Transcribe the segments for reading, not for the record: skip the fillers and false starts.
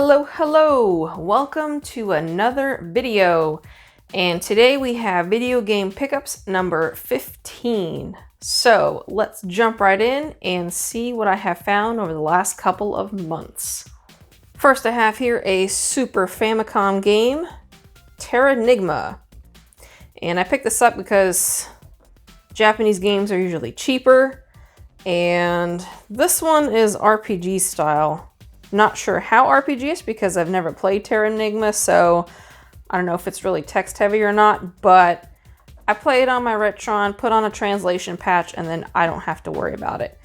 Hello! Welcome to another video. And today we have video game pickups number 15. So let's jump right in and see what I have found over the last couple of months. First I have here a Super Famicom game, Terra Enigma. And I picked this up because Japanese games are usually cheaper. And this one is RPG style. Not sure how RPG-ish because I've never played Terra Enigma, so I don't know if it's really text heavy or not, but I played on my Retron, put on a translation patch, and then I don't have to worry about it.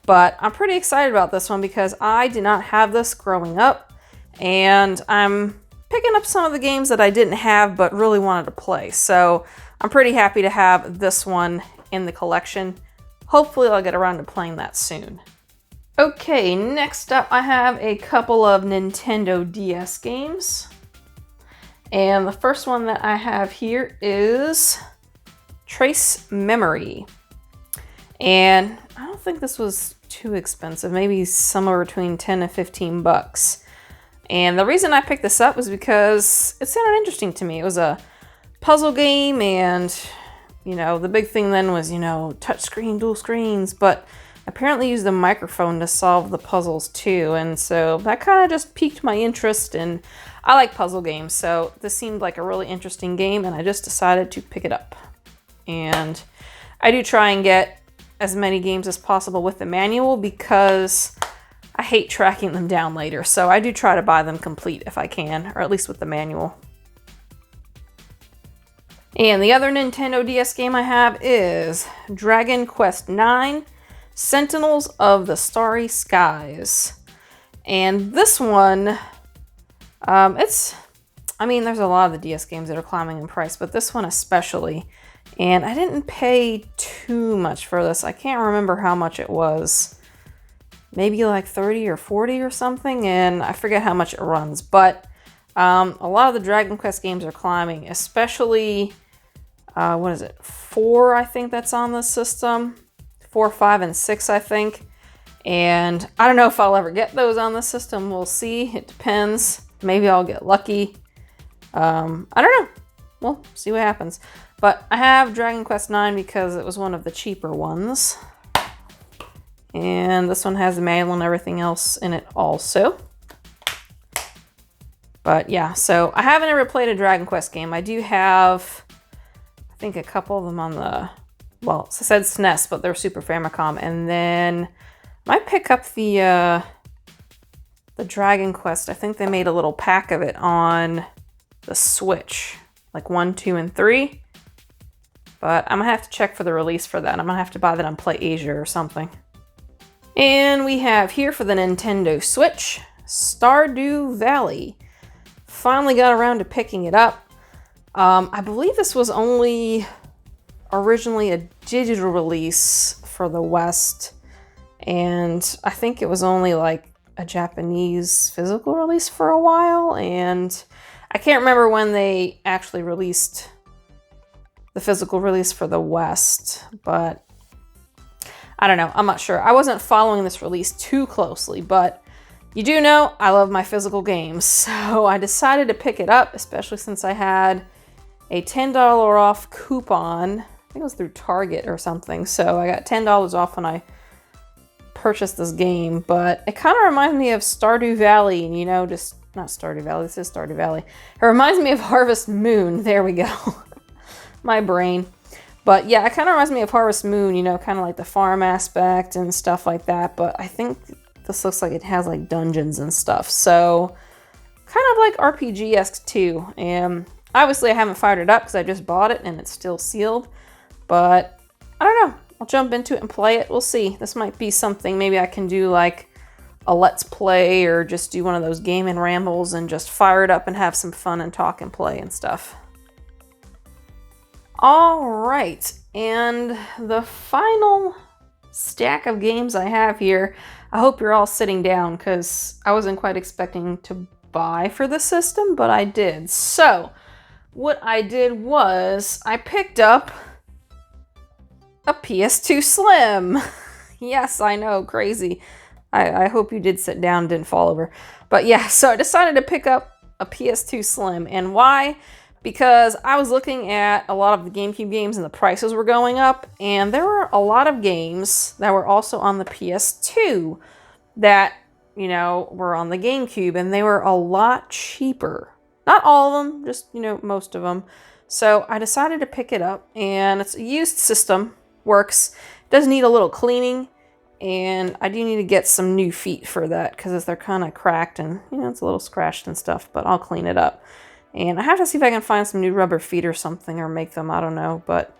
But I'm pretty excited about this one because I did not have this growing up, and I'm picking up some of the games that I didn't have but really wanted to play. So I'm pretty happy to have this one in the collection. Hopefully I'll get around to playing that soon. Okay, next up I have a couple of Nintendo DS games. And the first one that I have here is Trace Memory. And I don't think this was too expensive, maybe somewhere between 10 and 15 bucks. And the reason I picked this up was because it sounded interesting to me. It was a puzzle game, and you know, the big thing then was, you know, touch screen, dual screens, but apparently used a microphone to solve the puzzles too, and so that kind of just piqued my interest, and I like puzzle games, so this seemed like a really interesting game, and I just decided to pick it up. And I do try and get as many games as possible with the manual because I hate tracking them down later, so I do try to buy them complete if I can, or at least with the manual. And the other Nintendo DS game I have is Dragon Quest IX, Sentinels of the Starry Skies. And this one, there's a lot of the DS games that are climbing in price, but this one especially. And I didn't pay too much for this. I can't remember how much it was. Maybe like 30 or 40 or something, and I forget how much it runs. But a lot of the Dragon Quest games are climbing, especially, 4 I think that's on the system. 4, 5, and 6, I think. And I don't know if I'll ever get those on the system. We'll see. It depends. Maybe I'll get lucky. I don't know. We'll see what happens. But I have Dragon Quest IX because it was one of the cheaper ones. And this one has the manual and everything else in it also. But yeah, so I haven't ever played a Dragon Quest game. I do have, I think, a couple of them on the, well, it said SNES, but they're Super Famicom. And then I might pick up the Dragon Quest. I think they made a little pack of it on the Switch, like 1, 2, and 3. But I'm gonna have to check for the release for that. I'm gonna have to buy that on PlayAsia or something. And we have here for the Nintendo Switch, Stardust Valley. Finally got around to picking it up. I believe this was only originally a digital release for the West, and I think it was only like a Japanese physical release for a while, and I can't remember when they actually released the physical release for the West, but I don't know, I'm not sure. I wasn't following this release too closely, but you do know I love my physical games, so I decided to pick it up, especially since I had a $10 off coupon. I think it was through Target or something, so I got $10 off when I purchased this game. But it kind of reminds me of Stardew Valley, and you know, just not Stardew Valley, this is Stardew Valley. It reminds me of Harvest Moon, there we go. My brain. But yeah, it kind of reminds me of Harvest Moon, you know, kind of like the farm aspect and stuff like that, but I think this looks like it has like dungeons and stuff, so kind of like RPG-esque too. And obviously I haven't fired it up because I just bought it and it's still sealed. But I don't know. I'll jump into it and play it. We'll see. This might be something maybe I can do like a let's play, or just do one of those game and rambles and just fire it up and have some fun and talk and play and stuff. All right. And the final stack of games I have here, I hope you're all sitting down because I wasn't quite expecting to buy for the system, but I did. So what I did was I picked up a PS2 Slim. Yes, I know, crazy. I hope you did sit down, didn't fall over. But yeah, so I decided to pick up a PS2 Slim. And why? Because I was looking at a lot of the GameCube games and the prices were going up. And there were a lot of games that were also on the PS2 that, you know, were on the GameCube. And they were a lot cheaper. Not all of them, just, you know, most of them. So I decided to pick it up. And it's a used system. Works. Does need a little cleaning. And I do need to get some new feet for that because they're kind of cracked and, you know, it's a little scratched and stuff, but I'll clean it up. And I have to see if I can find some new rubber feet or something or make them, I don't know. But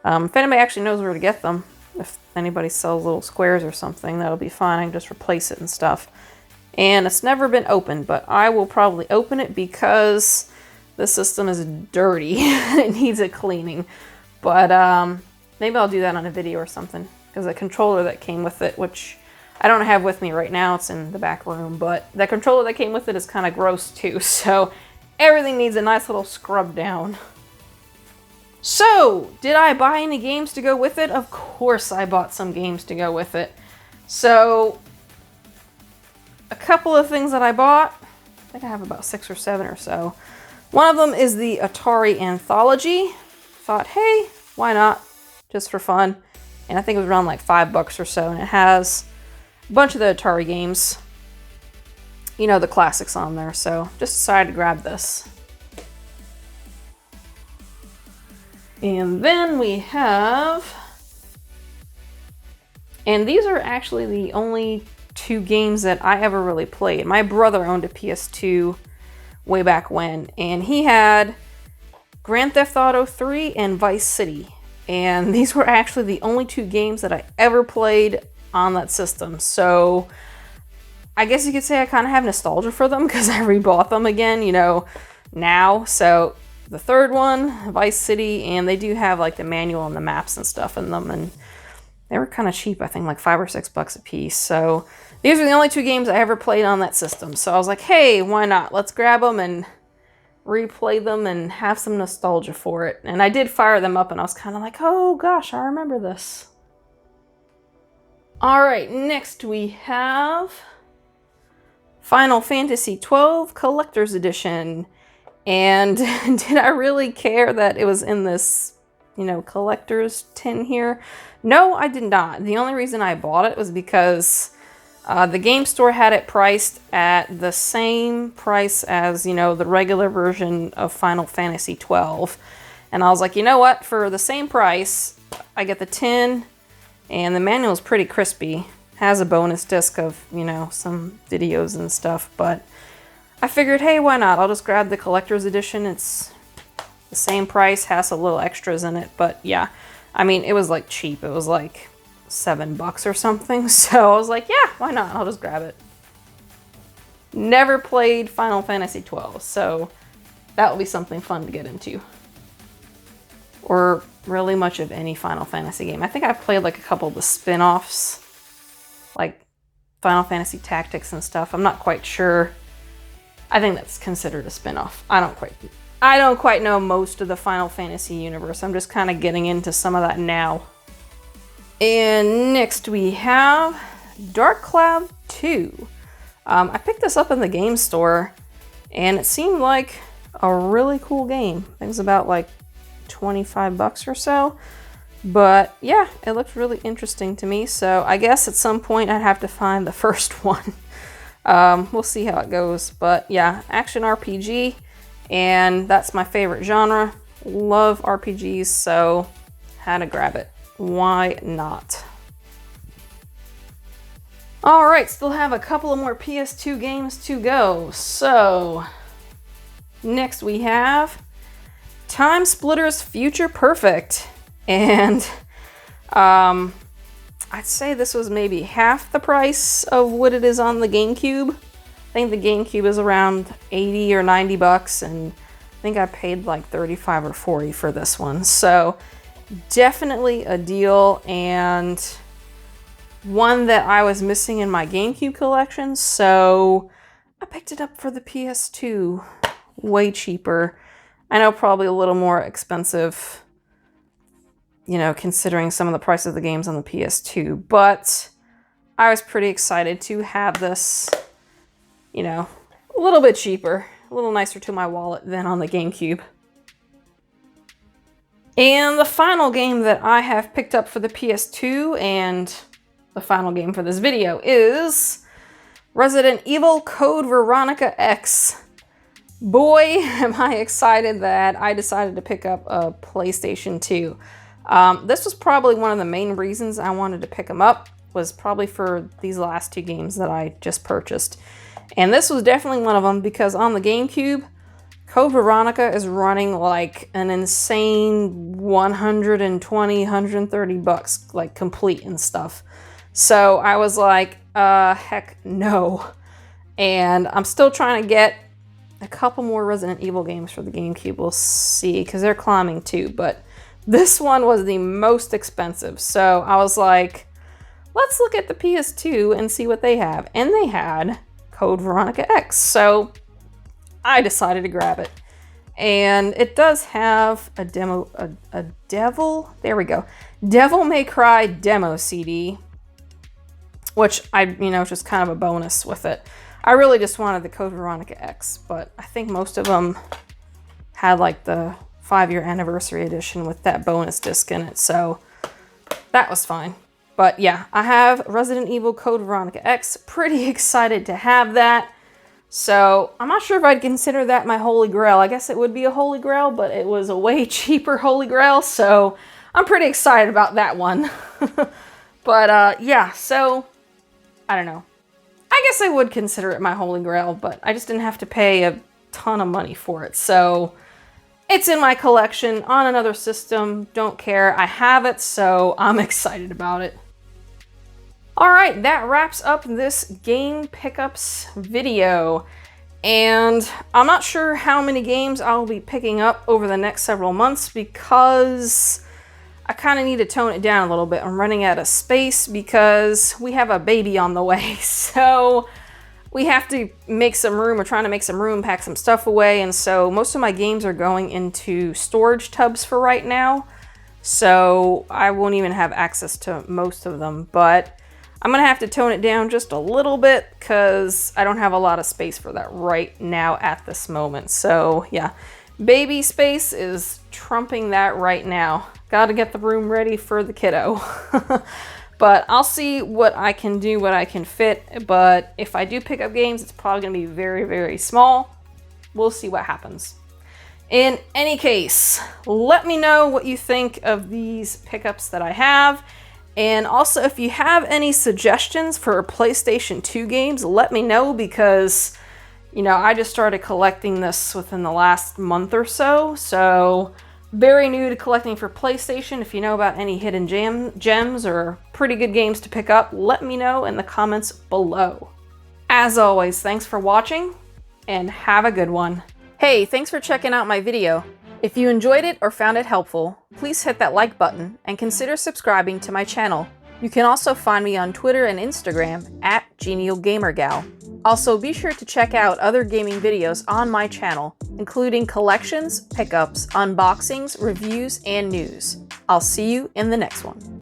if anybody actually knows where to get them, if anybody sells little squares or something, that'll be fine. I can just replace it and stuff. And it's never been opened, but I will probably open it because the system is dirty. It needs a cleaning. But maybe I'll do that on a video or something. Because the controller that came with it, which I don't have with me right now, it's in the back room, but the controller that came with it is kind of gross too, so everything needs a nice little scrub down. So, did I buy any games to go with it? Of course I bought some games to go with it. So, a couple of things that I bought, I think I have about 6 or 7 or so. One of them is the Atari Anthology. Thought, hey, why not? Just for fun. And I think it was around like $5 or so. And it has a bunch of the Atari games. You know, the classics on there. So just decided to grab this. And then we have... And these are actually the only 2 games that I ever really played. My brother owned a PS2 way back when. And he had Grand Theft Auto 3 and Vice City. And these were actually the only 2 games that I ever played on that system. So I guess you could say I kind of have nostalgia for them because I rebought them again, you know, now. So the third one, Vice City, and they do have like the manual and the maps and stuff in them. And they were kind of cheap, I think like $5 or $6 a piece. So these are the only 2 games I ever played on that system. So I was like, hey, why not? Let's grab them and replay them and have some nostalgia for it. And I did fire them up and I was kind of like, oh gosh, I remember this. Alright, next we have Final Fantasy XII Collector's Edition. And did I really care that it was in this, you know, collector's tin here? No, I did not. The only reason I bought it was because the game store had it priced at the same price as, you know, the regular version of Final Fantasy XII. And I was like, you know what? For the same price, I get the tin, and the manual is pretty crispy. Has a bonus disc of, you know, some videos and stuff. But I figured, hey, why not? I'll just grab the collector's edition. It's the same price, has a little extras in it. But yeah, I mean, it was like cheap. It was like $7 or something. So I was like, yeah, why not? I'll just grab it. Never played Final Fantasy XII, so that will be something fun to get into. Or really much of any Final Fantasy game. I think I've played like a couple of the spin-offs, like Final Fantasy Tactics and stuff. I'm not quite sure. I think that's considered a spin-off. I don't quite know most of the Final Fantasy universe. I'm just kind of getting into some of that now. And next we have Dark Cloud 2. I picked this up in the game store, and it seemed like a really cool game. I think it's about like $25 or so. But yeah, it looked really interesting to me. So I guess at some point I'd have to find the first one. We'll see how it goes. But yeah, action RPG, and that's my favorite genre. Love RPGs, so had to grab it. Why not? Alright, still have a couple of more PS2 games to go. So, next we have Time Splitters Future Perfect. And I'd say this was maybe half the price of what it is on the GameCube. I think the GameCube is around 80 or 90 bucks, and I think I paid like 35 or 40 for this one. So definitely a deal, and one that I was missing in my GameCube collection, so I picked it up for the PS2. Way cheaper. I know, probably a little more expensive, you know, considering some of the prices of the games on the PS2, but I was pretty excited to have this, you know, a little bit cheaper, a little nicer to my wallet than on the GameCube. And the final game that I have picked up for the PS2, and the final game for this video, is Resident Evil Code Veronica X. Boy, am I excited that I decided to pick up a PlayStation 2. This was probably one of the main reasons I wanted to pick them up, was probably for these last two games that I just purchased. And this was definitely one of them, because on the GameCube, Code Veronica is running like an insane 120, 130 bucks, like complete and stuff. So I was like, heck no. And I'm still trying to get a couple more Resident Evil games for the GameCube. We'll see, because they're climbing too. But this one was the most expensive. So I was like, let's look at the PS2 and see what they have. And they had Code Veronica X. So I decided to grab it. And it does have a demo, there we go, Devil May Cry demo CD, which just kind of a bonus with it. I really just wanted the Code Veronica X, but I think most of them had like the 5-year anniversary edition with that bonus disc in it, so that was fine. But yeah, I have Resident Evil Code Veronica X. Pretty excited to have that. So I'm not sure if I'd consider that my holy grail. I guess it would be a holy grail, but it was a way cheaper holy grail, so I'm pretty excited about that one. But yeah, so I don't know. I guess I would consider it my holy grail, but I just didn't have to pay a ton of money for it. So it's in my collection on another system. Don't care. I have it, so I'm excited about it. Alright, that wraps up this game pickups video. And I'm not sure how many games I'll be picking up over the next several months, because I kind of need to tone it down a little bit. I'm running out of space because we have a baby on the way. So we have to make some room. We're trying to make some room, pack some stuff away. And so most of my games are going into storage tubs for right now. So I won't even have access to most of them. But I'm going to have to tone it down just a little bit because I don't have a lot of space for that right now at this moment. So yeah, baby space is trumping that right now. Got to get the room ready for the kiddo. But I'll see what I can do, what I can fit. But if I do pick up games, it's probably going to be very, very small. We'll see what happens. In any case, let me know what you think of these pickups that I have. And also, if you have any suggestions for PlayStation 2 games, let me know, because, I just started collecting this within the last month or so. So, very new to collecting for PlayStation. If you know about any hidden gems or pretty good games to pick up, let me know in the comments below. As always, thanks for watching, and have a good one. Hey, thanks for checking out my video. If you enjoyed it or found it helpful, please hit that like button and consider subscribing to my channel. You can also find me on Twitter and Instagram @GenialGamerGal. Also, be sure to check out other gaming videos on my channel, including collections, pickups, unboxings, reviews, and news. I'll see you in the next one.